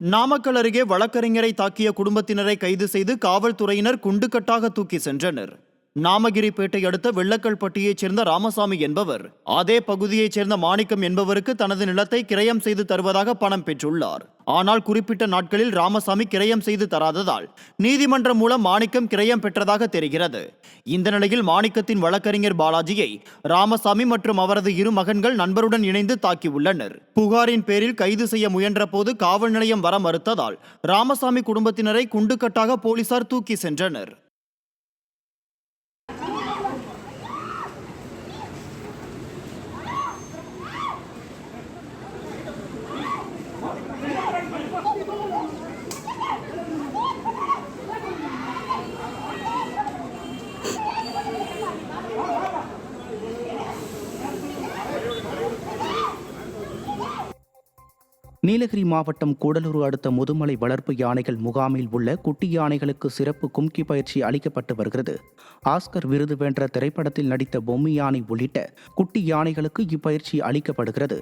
நாமக்கல் அருகே வழக்கறிஞரை தாக்கிய குடும்பத்தினரை கைது செய்து காவல்துறையினர் குண்டுக்கட்டாக தூக்கி சென்றனர். நாமகிரிப்பேட்டை அடுத்த வெள்ளக்கல்பட்டியைச் சேர்ந்த ராமசாமி என்பவர் அதே பகுதியைச் சேர்ந்த மாணிக்கம் என்பவருக்கு தனது நிலத்தை கிரயம் செய்து தருவதாக பணம் பெற்றுள்ளார். ஆனால் குறிப்பிட்ட நாட்களில் ராமசாமி கிரயம் செய்து தராததால் நீதிமன்றம் மூலம் மாணிக்கம் கிரயம் பெற்றதாக தெரிகிறது. இந்த நிலையில் மாணிக்கத்தின் வழக்கறிஞர் பாலாஜியை ராமசாமி மற்றும் அவரது இரு மகன்கள் நண்பருடன் இணைந்து தாக்கியுள்ளனர். புகாரின் பேரில் கைது செய்ய முயன்ற போது காவல் நிலையம் வர மறுத்ததால் ராமசாமி குடும்பத்தினரை குண்டுக்கட்டாக போலீசார் தூக்கி சென்றனர். நீலகிரி மாவட்டம் கூடலூர் அடுத்த முதுமலை வளர்ப்பு யானைகள் முகாமில் உள்ள குட்டி யானைகளுக்கு சிறப்பு கும்கி பயிற்சி அளிக்கப்பட்டு வருகிறது. ஆஸ்கர் விருது வென்ற திரைப்படத்தில் நடித்த பொம்மி யானை உள்ளிட்ட குட்டி யானைகளுக்கு இப்பயிற்சி அளிக்கப்படுகிறது.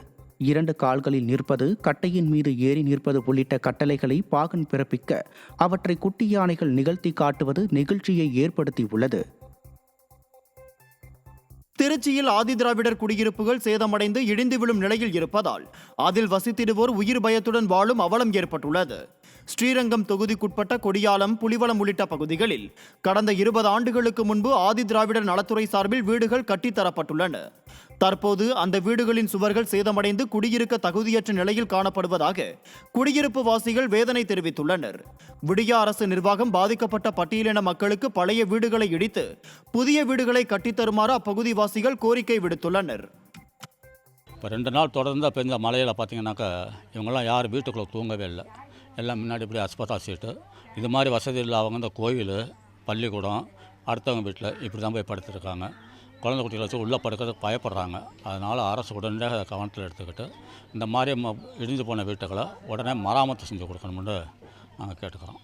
2 கால்களில் நிற்பது, கட்டையின் மீது ஏறி நிற்பது உள்ளிட்ட கட்டளைகளை பாகன் பிறப்பிக்க அவற்றை குட்டி யானைகள் நிகழ்த்தி காட்டுவது நிகழ்ச்சியை ஏற்படுத்தியுள்ளது. திருச்சியில் ஆதிதிராவிடர் குடியிருப்புகள் சேதமடைந்து இடிந்து விழும் நிலையில் இருப்பதால் அதில் வசித்திடுவோர் உயிர் பயத்துடன் வாழும் அவலம் ஏற்பட்டுள்ளது. ஸ்ரீரங்கம் தொகுதிக்குட்பட்ட கொடியாலம், புலிவலம் உள்ளிட்ட பகுதிகளில் கடந்த 20 ஆண்டுகளுக்கு முன்பு ஆதிதிராவிடர் நலத்துறை சார்பில் வீடுகள் கட்டித்தரப்பட்டுள்ளன. தற்போது அந்த வீடுகளின் சுவர்கள் சேதமடைந்து குடியிருக்க தகுதியற்ற நிலையில் காணப்படுவதாக குடியிருப்பு வாசிகள் வேதனை தெரிவித்துள்ளனர். விடிய அரசு நிர்வாகம் பாதிக்கப்பட்ட பட்டியலின மக்களுக்கு பழைய வீடுகளை இடித்து புதிய வீடுகளை கட்டித்தருமாறு அப்பகுதி வாசிகள் கோரிக்கை விடுத்துள்ளனர். இப்போ 2 நாள் தொடர்ந்து பெஞ்ச மழையில் பார்த்தீங்கன்னாக்கா இவங்கெல்லாம் யாரும் வீட்டுக்குள்ளே தூங்கவே இல்லை. எல்லாம் முன்னாடி இப்படி அஸ்பதா சீட்டு, இது மாதிரி வசதி இல்லாதவங்க இந்த கோயில், பள்ளிக்கூடம், அடுத்தவங்க வீட்டில் இப்படி தான் போய் படுத்துருக்காங்க. குழந்தை குட்டிகளை வச்சு உள்ளே படுக்கிறதுக்கு பயப்படுறாங்க. அதனால் அரசு உடனடியாக கவனத்தில் எடுத்துக்கிட்டு இந்த மாதிரி இடிஞ்சு போன வீட்டுகளை உடனே மராமத்து செஞ்சு கொடுக்கணும்னு நாங்கள் கேட்டுக்கிறோம்.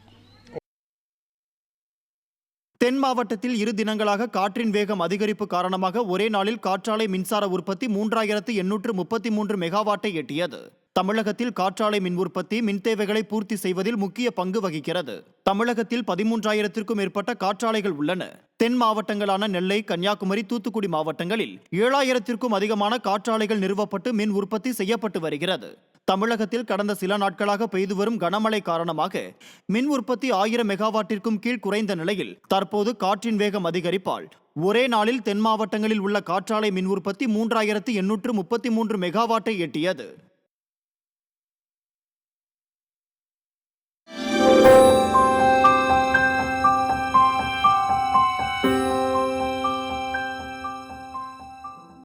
தென் மாவட்டத்தில் 2 தினங்களாக காற்றின் வேகம் அதிகரிப்பு காரணமாக ஒரே நாளில் காற்றாலை மின்சார உற்பத்தி 3833 மெகாவாட்டை எட்டியது. தமிழகத்தில் காற்றாலை மின் உற்பத்தி மின் தேவைகளை பூர்த்தி செய்வதில் முக்கிய பங்கு வகிக்கிறது. தமிழகத்தில் 13,000க்கும் மேற்பட்ட காற்றாலைகள் உள்ளன. தென் மாவட்டங்களான நெல்லை, கன்னியாகுமரி, தூத்துக்குடி மாவட்டங்களில் 7,000க்கும் அதிகமான காற்றாலைகள் நிறுவப்பட்டு மின் உற்பத்தி செய்யப்பட்டு வருகிறது. தமிழகத்தில் கடந்த சில நாட்களாக பெய்து வரும் கனமழை காரணமாக மின் உற்பத்தி 1000 மெகாவாட்டிற்கும் கீழ் குறைந்த நிலையில் தற்போது காற்றின் வேகம் அதிகரிப்பால் ஒரே நாளில் தென் மாவட்டங்களில் உள்ள காற்றாலை மின் உற்பத்தி 3833 மெகாவாட்டை எட்டியது.